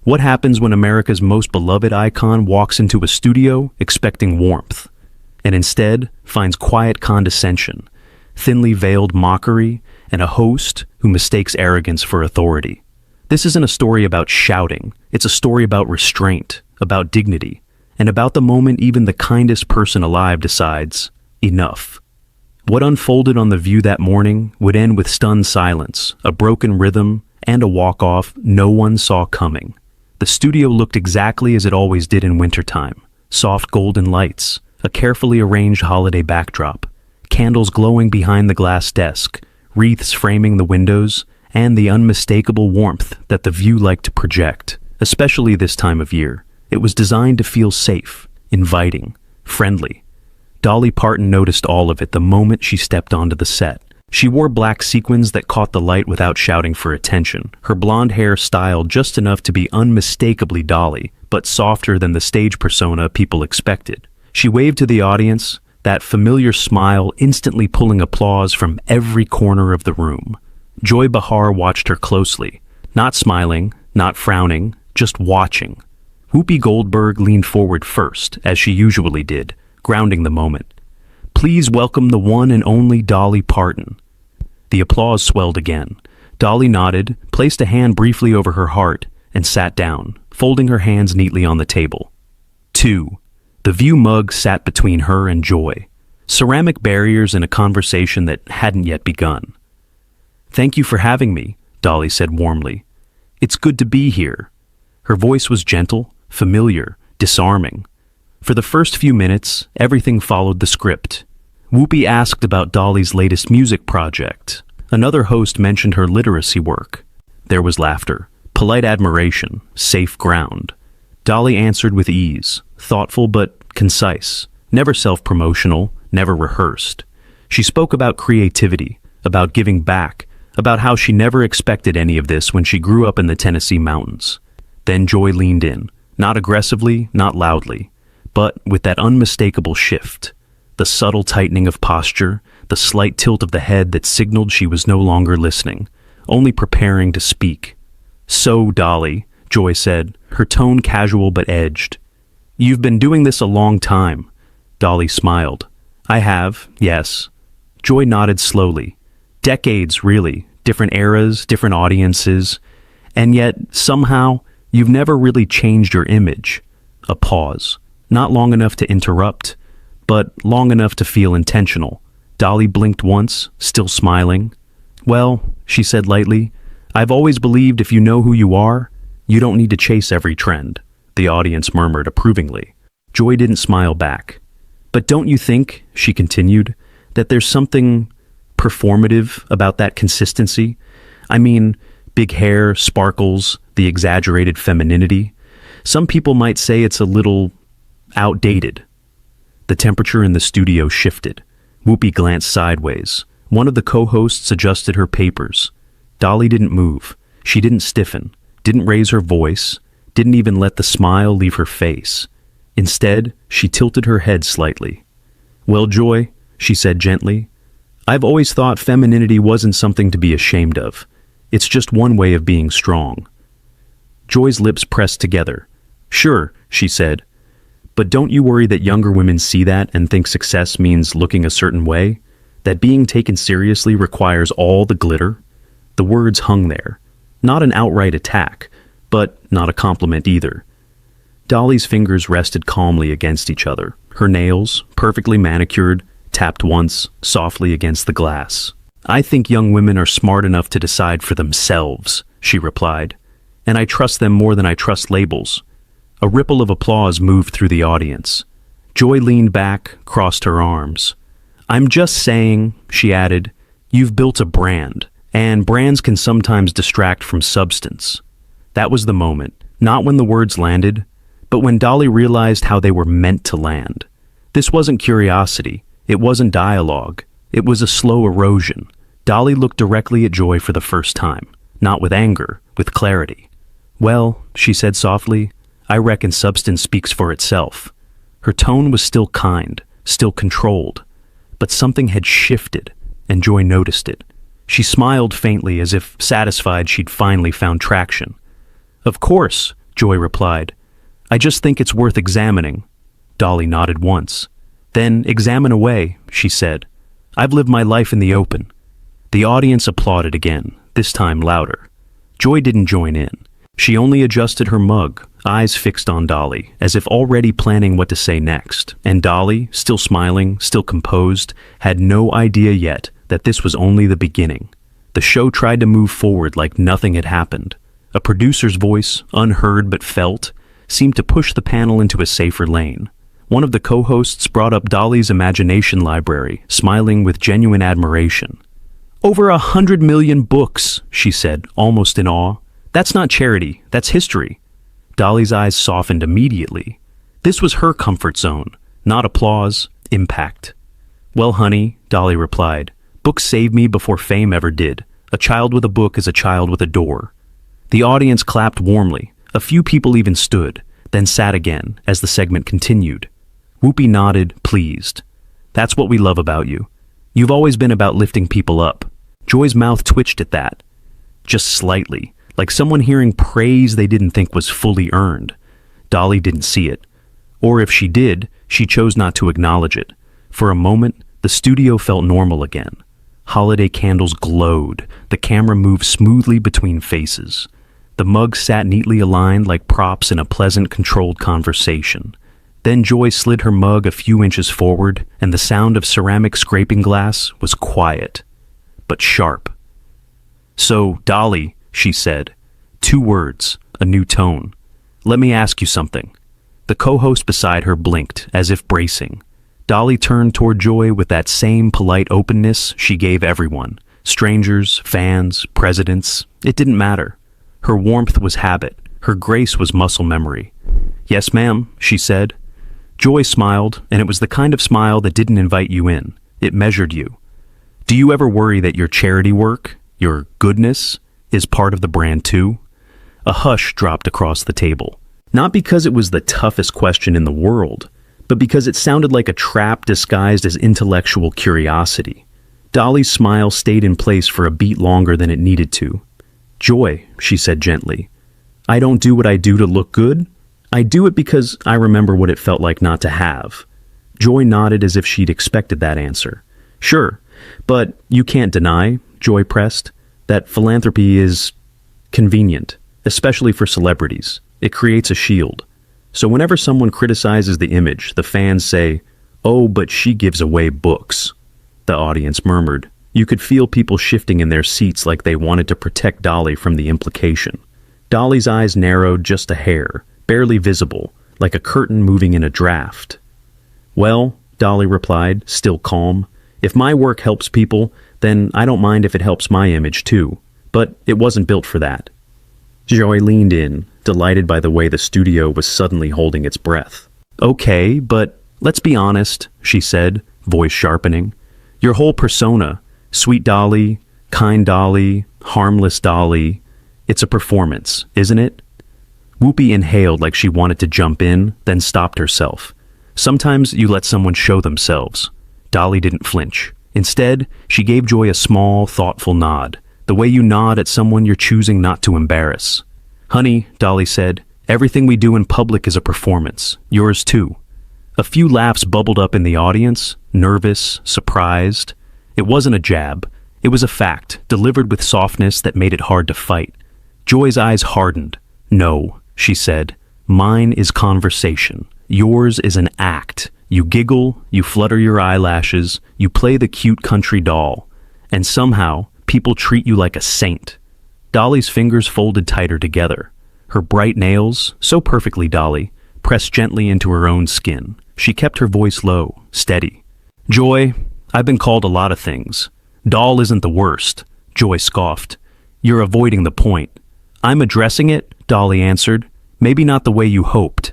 What happens when America's most beloved icon walks into a studio expecting warmth, and instead finds quiet condescension, thinly veiled mockery, and a host who mistakes arrogance for authority? This isn't a story about shouting. It's a story about restraint, about dignity, and about the moment even the kindest person alive decides, enough. What unfolded on The View that morning would end with stunned silence, a broken rhythm, and a walk-off no one saw coming. The studio looked exactly as it always did in wintertime. Soft golden lights, a carefully arranged holiday backdrop, candles glowing behind the glass desk, wreaths framing the windows, and the unmistakable warmth that The View liked to project, especially this time of year. It was designed to feel safe, inviting, friendly. Dolly Parton noticed all of it the moment she stepped onto the set. She wore black sequins that caught the light without shouting for attention, her blonde hair styled just enough to be unmistakably Dolly, but softer than the stage persona people expected. She waved to the audience, that familiar smile instantly pulling applause from every corner of the room. Joy Behar watched her closely, not smiling, not frowning, just watching. Whoopi Goldberg leaned forward first, as she usually did, grounding the moment. "Please welcome the one and only Dolly Parton." The applause swelled again. Dolly nodded, placed a hand briefly over her heart, and sat down, folding her hands neatly on the table. 2. The View mug sat between her and Joy, ceramic barriers in a conversation that hadn't yet begun. "Thank you for having me," Dolly said warmly. "It's good to be here." Her voice was gentle, familiar, disarming. For the first few minutes, everything followed the script. Whoopi asked about Dolly's latest music project. Another host mentioned her literacy work. There was laughter, polite admiration, safe ground. Dolly answered with ease, thoughtful but concise, never self-promotional, never rehearsed. She spoke about creativity, about giving back, about how she never expected any of this when she grew up in the Tennessee mountains. Then Joy leaned in, not aggressively, not loudly, but with that unmistakable shift. The subtle tightening of posture, the slight tilt of the head that signaled she was no longer listening, only preparing to speak. "So, Dolly," Joy said, her tone casual but edged. "You've been doing this a long time." Dolly smiled. "I have, yes." Joy nodded slowly. "Decades, really. Different eras, different audiences. And yet, somehow, you've never really changed your image." A pause. Not long enough to interrupt, but long enough to feel intentional. Dolly blinked once, still smiling. "Well," she said lightly, "I've always believed if you know who you are, you don't need to chase every trend." The audience murmured approvingly. Joy didn't smile back. "But don't you think," she continued, "that there's something performative about that consistency? I mean, big hair, sparkles, the exaggerated femininity. Some people might say it's a little outdated." The temperature in the studio shifted. Whoopi glanced sideways. One of the co-hosts adjusted her papers. Dolly didn't move. She didn't stiffen, didn't raise her voice, didn't even let the smile leave her face. Instead, she tilted her head slightly. "Well, Joy," she said gently, "I've always thought femininity wasn't something to be ashamed of. It's just one way of being strong." Joy's lips pressed together. "Sure," she said. "But don't you worry that younger women see that and think success means looking a certain way? That being taken seriously requires all the glitter?" The words hung there. Not an outright attack, but not a compliment either. Dolly's fingers rested calmly against each other. Her nails, perfectly manicured, tapped once, softly against the glass. "I think young women are smart enough to decide for themselves," she replied. "And I trust them more than I trust labels." A ripple of applause moved through the audience. Joy leaned back, crossed her arms. "I'm just saying," she added, "you've built a brand, and brands can sometimes distract from substance." That was the moment, not when the words landed, but when Dolly realized how they were meant to land. This wasn't curiosity, it wasn't dialogue, it was a slow erosion. Dolly looked directly at Joy for the first time, not with anger, with clarity. "Well," she said softly, "I reckon substance speaks for itself." Her tone was still kind, still controlled, but something had shifted, and Joy noticed it. She smiled faintly as if satisfied she'd finally found traction. "Of course," Joy replied. I just think it's worth examining. Dolly nodded once. Then examine away, she said. I've lived my life in the open. The audience applauded again, this time louder. Joy didn't join in. She only adjusted her mug, eyes fixed on Dolly, as if already planning what to say next. And Dolly, still smiling, still composed, had no idea yet that this was only the beginning. The show tried to move forward like nothing had happened. A producer's voice, unheard but felt, seemed to push the panel into a safer lane. One of the co-hosts brought up Dolly's imagination library, smiling with genuine admiration. Over 100 million books, she said, almost in awe. That's not charity, that's history. Dolly's eyes softened immediately. This was her comfort zone, not applause, impact. Well, honey, Dolly replied, books saved me before fame ever did. A child with a book is a child with a door. The audience clapped warmly. A few people even stood, then sat again as the segment continued. Whoopi nodded, pleased. That's what we love about you. You've always been about lifting people up. Joy's mouth twitched at that. Just slightly, like someone hearing praise they didn't think was fully earned. Dolly didn't see it. Or if she did, she chose not to acknowledge it. For a moment, the studio felt normal again. Holiday candles glowed. The camera moved smoothly between faces. The mugs sat neatly aligned like props in a pleasant, controlled conversation. Then Joy slid her mug a few inches forward, and the sound of ceramic scraping glass was quiet, but sharp. So, Dolly, she said, 2 words, a new tone. Let me ask you something. The co-host beside her blinked, as if bracing. Dolly turned toward Joy with that same polite openness she gave everyone. Strangers, fans, presidents, it didn't matter. Her warmth was habit. Her grace was muscle memory. Yes, ma'am, she said. Joy smiled, and it was the kind of smile that didn't invite you in. It measured you. Do you ever worry that your charity work, your goodness, is part of the brand too? A hush dropped across the table. Not because it was the toughest question in the world, but because it sounded like a trap disguised as intellectual curiosity. Dolly's smile stayed in place for a beat longer than it needed to. Joy, she said gently, I don't do what I do to look good. I do it because I remember what it felt like not to have. Joy nodded as if she'd expected that answer. Sure, but you can't deny, Joy pressed, that philanthropy is convenient, especially for celebrities. It creates a shield. So whenever someone criticizes the image, the fans say, oh, but she gives away books. The audience murmured. You could feel people shifting in their seats like they wanted to protect Dolly from the implication. Dolly's eyes narrowed just a hair, barely visible, like a curtain moving in a draft. Well, Dolly replied, still calm, if my work helps people, then I don't mind if it helps my image too. But it wasn't built for that. Joy leaned in, delighted by the way the studio was suddenly holding its breath. Okay, but let's be honest, she said, voice sharpening. Your whole persona, sweet Dolly, kind Dolly, harmless Dolly, it's a performance, isn't it? Whoopi inhaled like she wanted to jump in, then stopped herself. Sometimes you let someone show themselves. Dolly didn't flinch. Instead, she gave Joy a small, thoughtful nod, the way you nod at someone you're choosing not to embarrass. Honey, Dolly said, everything we do in public is a performance. Yours too. A few laughs bubbled up in the audience, nervous, surprised. It wasn't a jab. It was a fact, delivered with softness that made it hard to fight. Joy's eyes hardened. No, she said. Mine is conversation. Yours is an act. You giggle, you flutter your eyelashes, you play the cute country doll. And somehow, people treat you like a saint. Dolly's fingers folded tighter together. Her bright nails, so perfectly Dolly, pressed gently into her own skin. She kept her voice low, steady. Joy, I've been called a lot of things. Doll isn't the worst, Joy scoffed. You're avoiding the point. I'm addressing it, Dolly answered. Maybe not the way you hoped.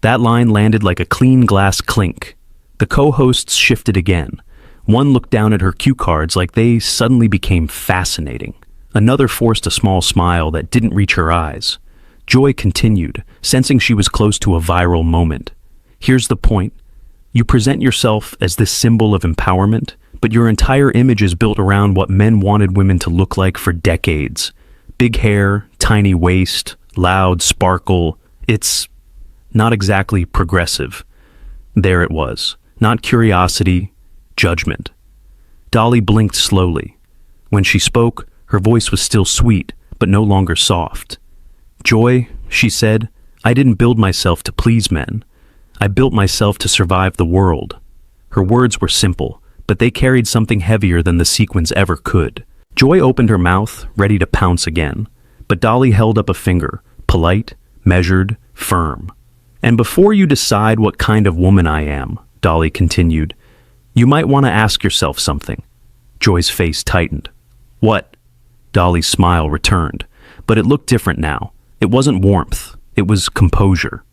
That line landed like a clean glass clink. The co-hosts shifted again. One looked down at her cue cards like they suddenly became fascinating. Another forced a small smile that didn't reach her eyes. Joy continued, sensing she was close to a viral moment. Here's the point. You present yourself as this symbol of empowerment, but your entire image is built around what men wanted women to look like for decades. Big hair, tiny waist, loud sparkle, It's not exactly progressive. There it was. Not curiosity, judgment. Dolly blinked slowly. When she spoke, her voice was still sweet, but no longer soft. "Joy," she said, "I didn't build myself to please men. I built myself to survive the world." Her words were simple, but they carried something heavier than the sequins ever could. Joy opened her mouth, ready to pounce again, but Dolly held up a finger, polite, measured, firm. "And before you decide what kind of woman I am," Dolly continued, "you might want to ask yourself something." Joy's face tightened. "What?" Dolly's smile returned, but it looked different now. It wasn't warmth, it was composure.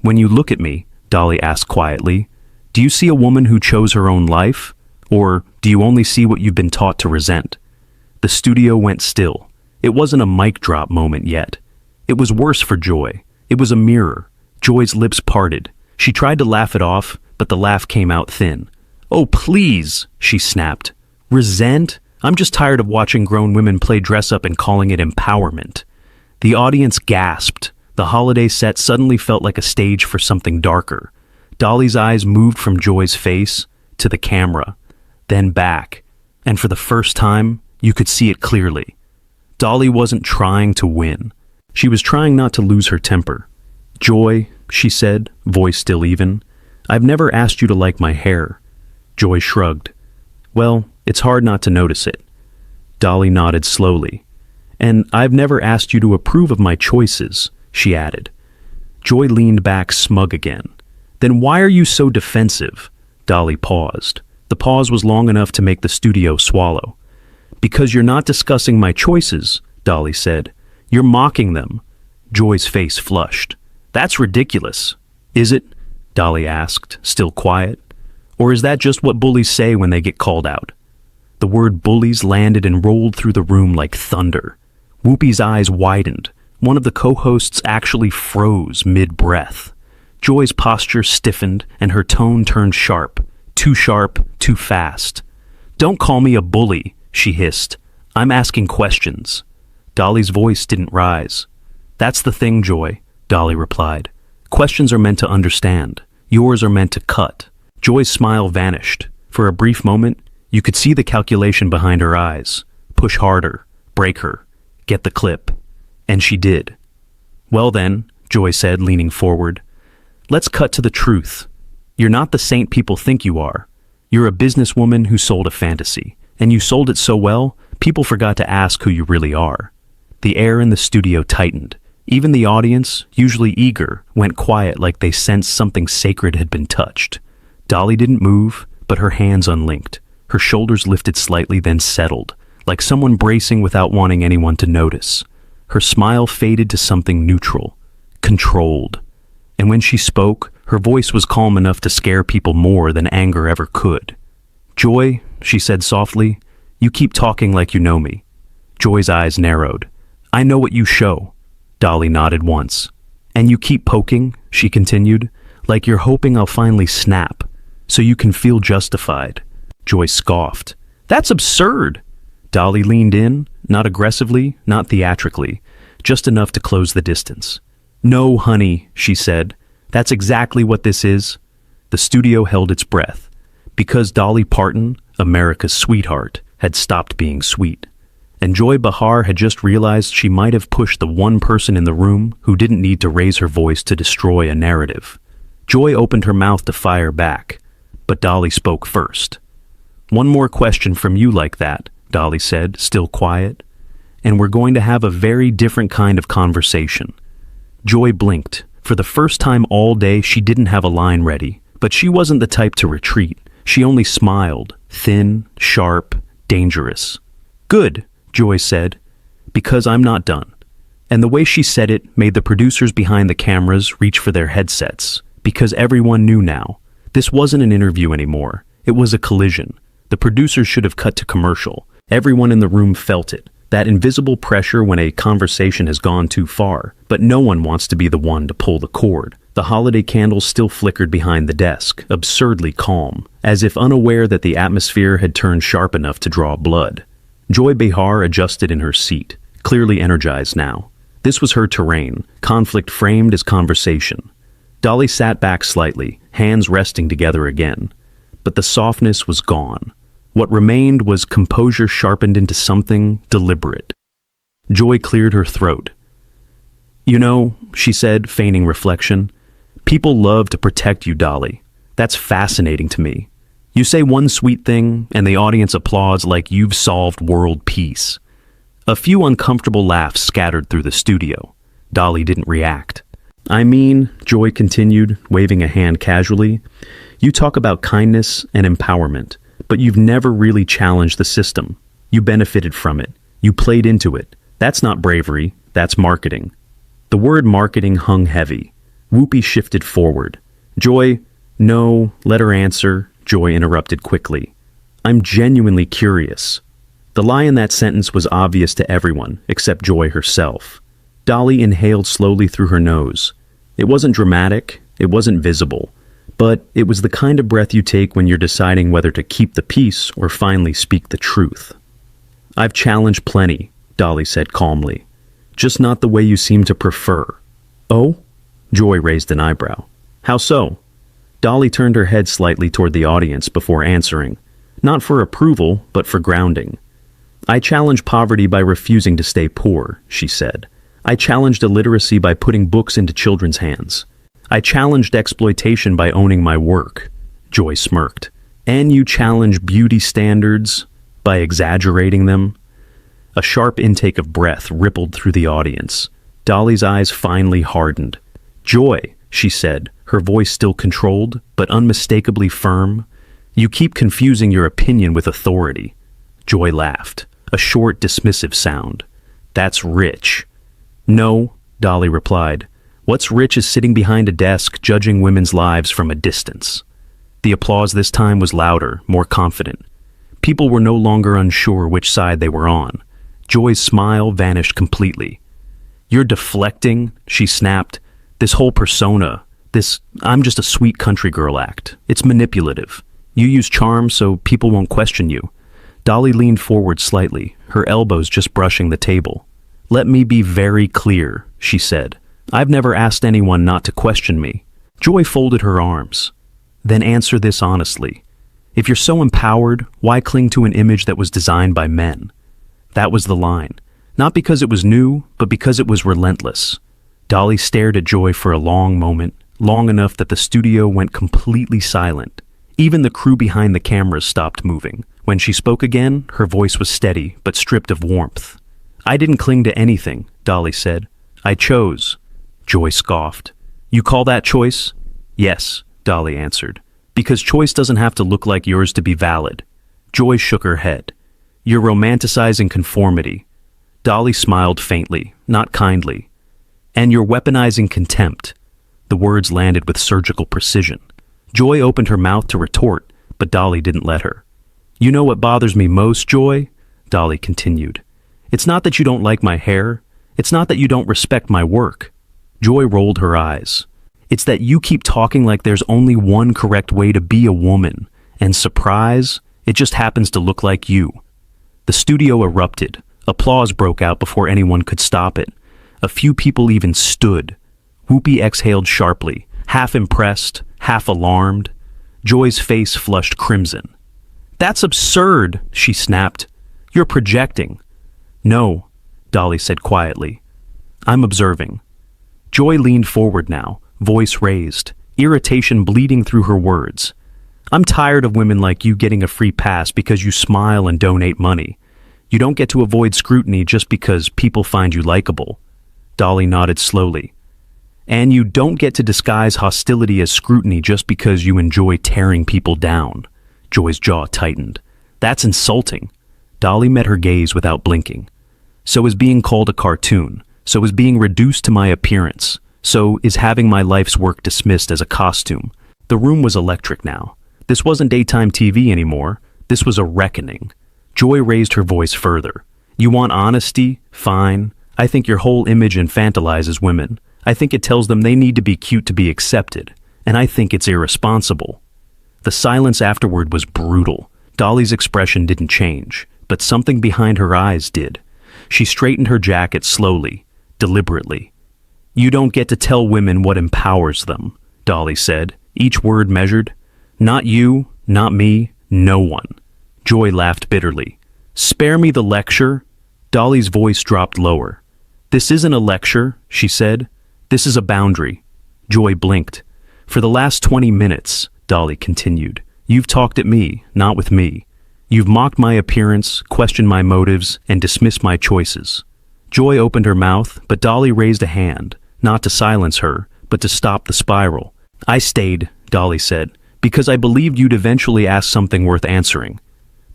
"When you look at me," Dolly asked quietly, "do you see a woman who chose her own life? Or do you only see what you've been taught to resent?" The studio went still. It wasn't a mic drop moment yet. It was worse for Joy. It was a mirror. Joy's lips parted. She tried to laugh it off, but the laugh came out thin. "Oh, please," she snapped. "Resent? I'm just tired of watching grown women play dress-up and calling it empowerment." The audience gasped. The holiday set suddenly felt like a stage for something darker. Dolly's eyes moved from Joy's face to the camera, then back, and for the first time, you could see it clearly. Dolly wasn't trying to win. She was trying not to lose her temper. "Joy," she said, voice still even, "I've never asked you to like my hair." Joy shrugged. "Well, it's hard not to notice it." Dolly nodded slowly. "And I've never asked you to approve of my choices," she added. Joy leaned back smug again. "Then why are you so defensive?" Dolly paused. The pause was long enough to make the studio swallow. "Because you're not discussing my choices," Dolly said. "You're mocking them." Joy's face flushed. "That's ridiculous." "Is it?" Dolly asked, still quiet. "Or is that just what bullies say when they get called out?" The word bullies landed and rolled through the room like thunder. Whoopi's eyes widened. One of the co-hosts actually froze mid-breath. Joy's posture stiffened and her tone turned sharp. Too sharp, too fast. "Don't call me a bully," she hissed. "I'm asking questions." Dolly's voice didn't rise. "That's the thing, Joy," Dolly replied. "Questions are meant to understand. Yours are meant to cut." Joy's smile vanished. For a brief moment, you could see the calculation behind her eyes. Push harder. Break her. Get the clip. And she did. "Well then," Joy said, leaning forward, "let's cut to the truth. You're not the saint people think you are. You're a businesswoman who sold a fantasy. And you sold it so well, people forgot to ask who you really are." The air in the studio tightened. Even the audience, usually eager, went quiet like they sensed something sacred had been touched. Dolly didn't move, but her hands unlinked. Her shoulders lifted slightly, then settled, like someone bracing without wanting anyone to notice. Her smile faded to something neutral, controlled. And when she spoke, her voice was calm enough to scare people more than anger ever could. "Joy," she said softly, "you keep talking like you know me." Joy's eyes narrowed. "I know what you show." Dolly nodded once. "And you keep poking," she continued, "like you're hoping I'll finally snap, so you can feel justified." Joy scoffed. "That's absurd." Dolly leaned in, not aggressively, not theatrically, just enough to close the distance. "No, honey," she said. "That's exactly what this is." The studio held its breath, because Dolly Parton, America's sweetheart, had stopped being sweet. And Joy Behar had just realized she might have pushed the one person in the room who didn't need to raise her voice to destroy a narrative. Joy opened her mouth to fire back, but Dolly spoke first. "One more question from you like that," Dolly said, still quiet, "and we're going to have a very different kind of conversation." Joy blinked. For the first time all day, she didn't have a line ready, but she wasn't the type to retreat. She only smiled, thin, sharp, dangerous. "Good," Joy said, "because I'm not done." And the way she said it made the producers behind the cameras reach for their headsets, because everyone knew now. This wasn't an interview anymore. It was a collision. The producers should have cut to commercial. Everyone in the room felt it, that invisible pressure when a conversation has gone too far, but no one wants to be the one to pull the cord. The holiday candles still flickered behind the desk, absurdly calm, as if unaware that the atmosphere had turned sharp enough to draw blood. Joy Behar adjusted in her seat, clearly energized now. This was her terrain, conflict framed as conversation. Dolly sat back slightly, hands resting together again. But the softness was gone. What remained was composure sharpened into something deliberate. Joy cleared her throat. "You know," she said, feigning reflection, "people love to protect you, Dolly. That's fascinating to me. You say one sweet thing, and the audience applauds like you've solved world peace." A few uncomfortable laughs scattered through the studio. Dolly didn't react. "I mean," Joy continued, waving a hand casually, "you talk about kindness and empowerment, but you've never really challenged the system. You benefited from it. You played into it. That's not bravery, that's marketing." The word marketing hung heavy. Whoopi shifted forward. "Joy, no, let her answer," Joy interrupted quickly. "I'm genuinely curious." The lie in that sentence was obvious to everyone, except Joy herself. Dolly inhaled slowly through her nose. It wasn't dramatic, it wasn't visible, but it was the kind of breath you take when you're deciding whether to keep the peace or finally speak the truth. "I've challenged plenty," Dolly said calmly. "Just not the way you seem to prefer." "Oh?" Joy raised an eyebrow. "How so?" Dolly turned her head slightly toward the audience before answering, not for approval, but for grounding. "I challenge poverty by refusing to stay poor," she said. "I challenged illiteracy by putting books into children's hands. I challenged exploitation by owning my work." Joy smirked. "And you challenge beauty standards by exaggerating them?" A sharp intake of breath rippled through the audience. Dolly's eyes finally hardened. "Joy," she said, her voice still controlled, but unmistakably firm, "you keep confusing your opinion with authority." Joy laughed, a short, dismissive sound. "That's rich." "No," Dolly replied. "What's rich is sitting behind a desk judging women's lives from a distance." The applause this time was louder, more confident. People were no longer unsure which side they were on. Joy's smile vanished completely. "You're deflecting," she snapped. "This whole persona, this 'I'm just a sweet country girl' act, it's manipulative. You use charm so people won't question you." Dolly leaned forward slightly, her elbows just brushing the table. "Let me be very clear," she said. "I've never asked anyone not to question me." Joy folded her arms. "Then answer this honestly. If you're so empowered, why cling to an image that was designed by men?" That was the line. Not because it was new, but because it was relentless. Dolly stared at Joy for a long moment, long enough that the studio went completely silent. Even the crew behind the cameras stopped moving. When she spoke again, her voice was steady, but stripped of warmth. "I didn't cling to anything," Dolly said. "I chose." Joy scoffed. "You call that choice?" "Yes," Dolly answered. "Because choice doesn't have to look like yours to be valid." Joy shook her head. "You're romanticizing conformity." Dolly smiled faintly, not kindly. "And you're weaponizing contempt." The words landed with surgical precision. Joy opened her mouth to retort, but Dolly didn't let her. "You know what bothers me most, Joy?" Dolly continued. "It's not that you don't like my hair. It's not that you don't respect my work." Joy rolled her eyes. "It's that you keep talking like there's only one correct way to be a woman, and surprise, it just happens to look like you." The studio erupted. Applause broke out before anyone could stop it. A few people even stood. Whoopi exhaled sharply, half impressed, half alarmed. Joy's face flushed crimson. "That's absurd," she snapped. "You're projecting." "No," Dolly said quietly. "I'm observing." Joy leaned forward now, voice raised, irritation bleeding through her words. "I'm tired of women like you getting a free pass because you smile and donate money. You don't get to avoid scrutiny just because people find you likable." Dolly nodded slowly. "And you don't get to disguise hostility as scrutiny just because you enjoy tearing people down." Joy's jaw tightened. "That's insulting." Dolly met her gaze without blinking. "So is being called a cartoon. So is being reduced to my appearance. So is having my life's work dismissed as a costume." The room was electric now. This wasn't daytime TV anymore. This was a reckoning. Joy raised her voice further. "You want honesty? Fine. I think your whole image infantilizes women. I think it tells them they need to be cute to be accepted. And I think it's irresponsible." The silence afterward was brutal. Dolly's expression didn't change, but something behind her eyes did. She straightened her jacket slowly. deliberately. "You don't get to tell women what empowers them," Dolly said, each word measured. "Not you, not me, no one." Joy laughed bitterly. "Spare me the lecture." Dolly's voice dropped lower. "This isn't a lecture," she said. "This is a boundary." Joy blinked. "For the last 20 minutes, Dolly continued, "you've talked at me, not with me. You've mocked my appearance, questioned my motives, and dismissed my choices." Joy opened her mouth, but Dolly raised a hand, not to silence her, but to stop the spiral. "I stayed," Dolly said, "because I believed you'd eventually ask something worth answering."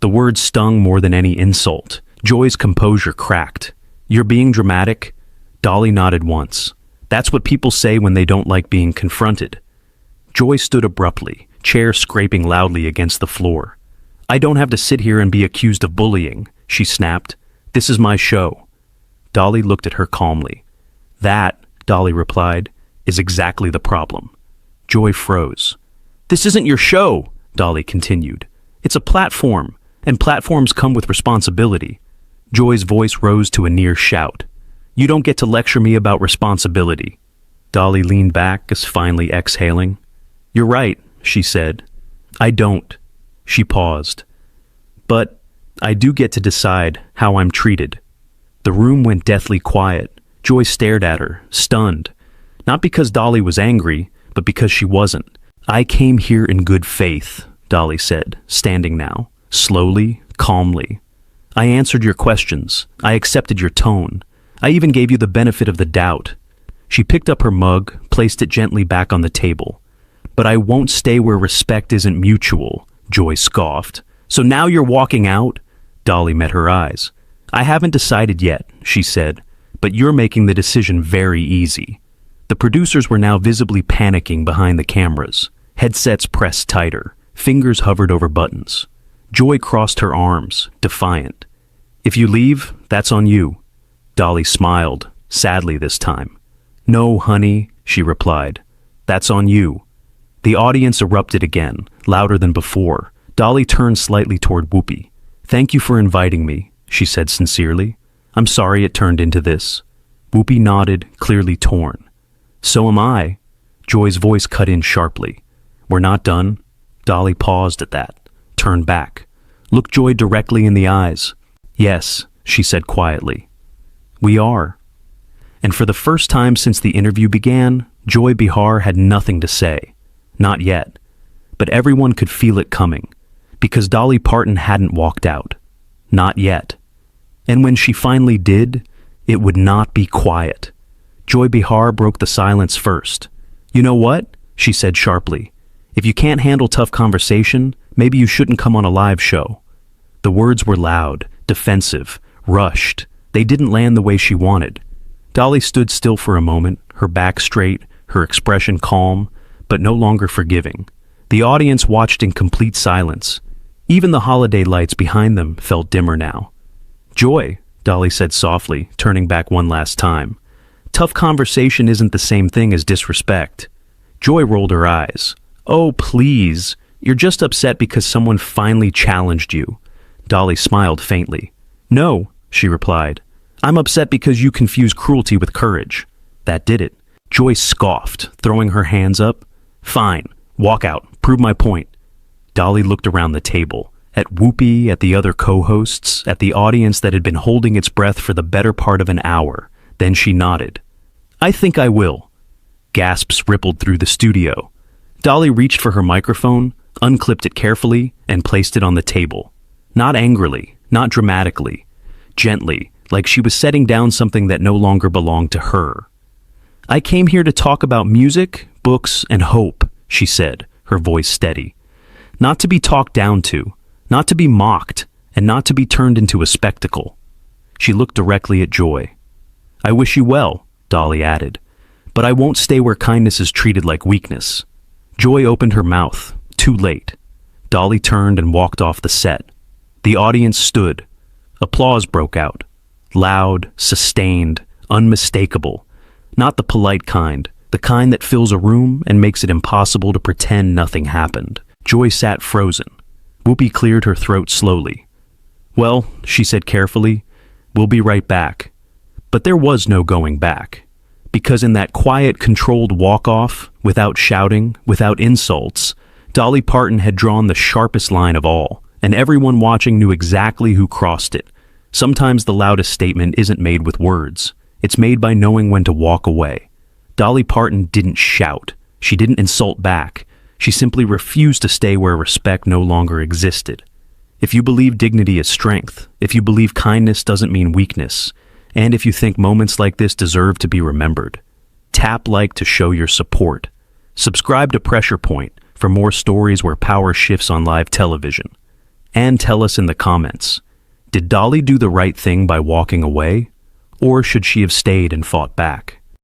The words stung more than any insult. Joy's composure cracked. "You're being dramatic?" Dolly nodded once. "That's what people say when they don't like being confronted." Joy stood abruptly, chair scraping loudly against the floor. "I don't have to sit here and be accused of bullying," she snapped. "This is my show." Dolly looked at her calmly. "That," Dolly replied, "is exactly the problem." Joy froze. "This isn't your show," Dolly continued. "It's a platform, and platforms come with responsibility." Joy's voice rose to a near shout. "You don't get to lecture me about responsibility." Dolly leaned back as finally exhaling. "You're right," she said. "I don't." She paused. "But I do get to decide how I'm treated." The room went deathly quiet. Joy stared at her, stunned. Not because Dolly was angry, but because she wasn't. "I came here in good faith," Dolly said, standing now, slowly, calmly. "I answered your questions. I accepted your tone. I even gave you the benefit of the doubt." She picked up her mug, placed it gently back on the table. "But I won't stay where respect isn't mutual," Joy scoffed. "So now you're walking out?" Dolly met her eyes. "I haven't decided yet," she said, "but you're making the decision very easy." The producers were now visibly panicking behind the cameras. Headsets pressed tighter. Fingers hovered over buttons. Joy crossed her arms, defiant. "If you leave, that's on you." Dolly smiled, sadly this time. "No, honey," she replied. "That's on you." The audience erupted again, louder than before. Dolly turned slightly toward Whoopi. "Thank you for inviting me," she said sincerely. "I'm sorry it turned into this." Whoopi nodded, clearly torn. "So am I." Joy's voice cut in sharply. "We're not done." Dolly paused at that, turned back, looked Joy directly in the eyes. "Yes," she said quietly. "We are." And for the first time since the interview began, Joy Behar had nothing to say. Not yet. But everyone could feel it coming, because Dolly Parton hadn't walked out. Not yet. And when she finally did, it would not be quiet. Joy Behar broke the silence first. "You know what?" she said sharply. "If you can't handle tough conversation, maybe you shouldn't come on a live show." The words were loud, defensive, rushed. They didn't land the way she wanted. Dolly stood still for a moment, her back straight, her expression calm, but no longer forgiving. The audience watched in complete silence. Even the holiday lights behind them felt dimmer now. "Joy," Dolly said softly, turning back one last time. "Tough conversation isn't the same thing as disrespect." Joy rolled her eyes. "Oh, please. You're just upset because someone finally challenged you." Dolly smiled faintly. "No," she replied. "I'm upset because you confuse cruelty with courage." That did it. Joy scoffed, throwing her hands up. "Fine. Walk out. Prove my point." Dolly looked around the table, at Whoopi, at the other co-hosts, at the audience that had been holding its breath for the better part of an hour. Then she nodded. "I think I will." Gasps rippled through the studio. Dolly reached for her microphone, unclipped it carefully, and placed it on the table. Not angrily, not dramatically. Gently, like she was setting down something that no longer belonged to her. "I came here to talk about music, books, and hope," she said, her voice steady. "Not to be talked down to, not to be mocked, and not to be turned into a spectacle." She looked directly at Joy. "I wish you well," Dolly added, "but I won't stay where kindness is treated like weakness." Joy opened her mouth, too late. Dolly turned and walked off the set. The audience stood. Applause broke out. Loud, sustained, unmistakable. Not the polite kind, the kind that fills a room and makes it impossible to pretend nothing happened. Joy sat frozen. Whoopi cleared her throat slowly. "Well," she said carefully, "we'll be right back." But there was no going back. Because in that quiet, controlled walk-off, without shouting, without insults, Dolly Parton had drawn the sharpest line of all, and everyone watching knew exactly who crossed it. Sometimes the loudest statement isn't made with words. It's made by knowing when to walk away. Dolly Parton didn't shout. She didn't insult back. She simply refused to stay where respect no longer existed. If you believe dignity is strength, if you believe kindness doesn't mean weakness, and if you think moments like this deserve to be remembered, tap like to show your support. Subscribe to Pressure Point for more stories where power shifts on live television. And tell us in the comments, did Dolly do the right thing by walking away, or should she have stayed and fought back?